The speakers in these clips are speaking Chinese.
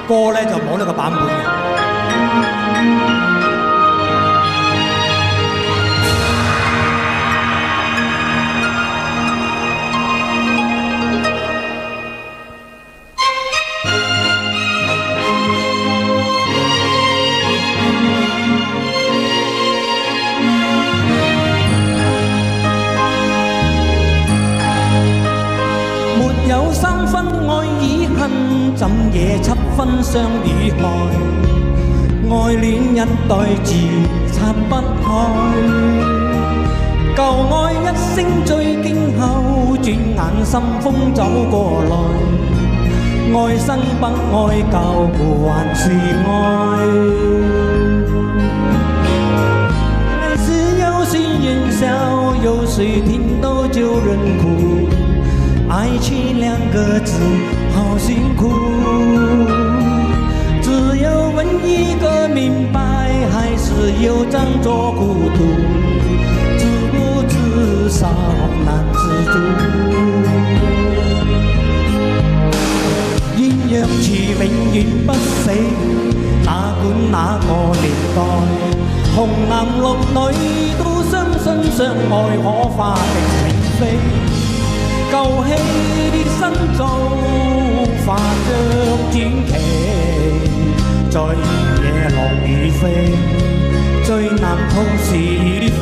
歌咧就冇呢個版本嘅。有三分愛與恨，怎惹七分傷與害？愛戀一代自拆不開，舊愛一聲最驚後，轉眼心風走過來，愛生不愛舊還是愛？愛是有誰人笑，有誰聽到就忍哭？愛情兩個字好辛苦，只有問一個明白，還是有張作孤獨，知不知少難知足。鴛鴦池永遠不死，哪管那個年代，紅男綠女都相信相愛可化定永飛。舊戲新造，化着傳奇，在夜落雨飛，最難透是與非，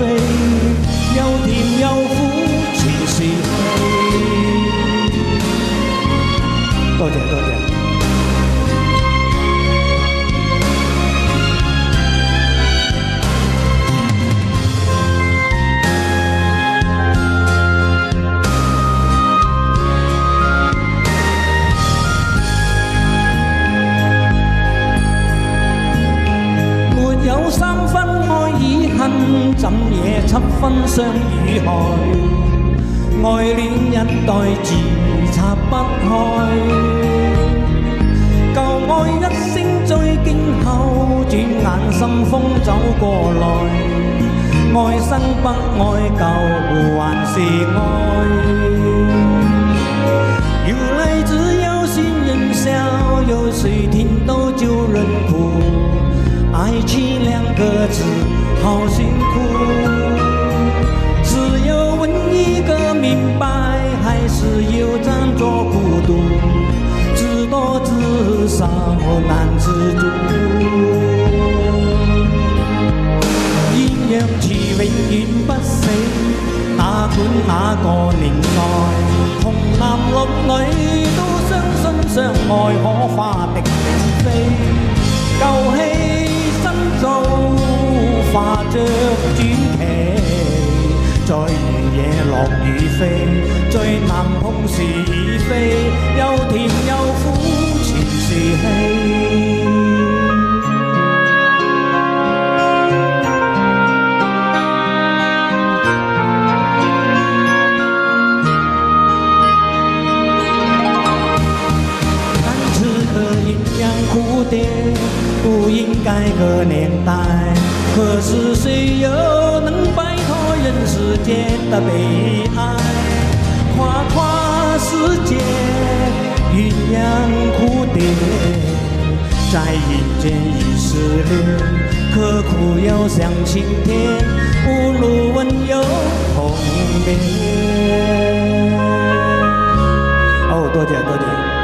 又甜又苦，全是戲。多謝多謝。有三分愛與恨，怎惹七分傷與害？愛戀一代自拆不開，舊愛一聲最驚後，轉眼心風走過來，愛生不愛舊還是愛？原來只有心人笑，有誰聽到就忍哭。愛情兩個字好辛苦，只有問一個明白，還是有張作孤獨，知多知少難知足。鴛鴦池永遠不死，哪管那個年代，紅男綠女都相信相愛可化敵人飛。舊戲造化着傳奇，在夜落雨飛，最難碰是與非，又甜又苦，全是戲。但此刻陰陽蝴蝶不應該個年代，可是誰又能擺脫人世間的悲哀？跨跨世界，鴛鴦蝴蝶，在人間已失戀，刻苦又像晴天，不如溫柔同眠。哦，多謝多謝。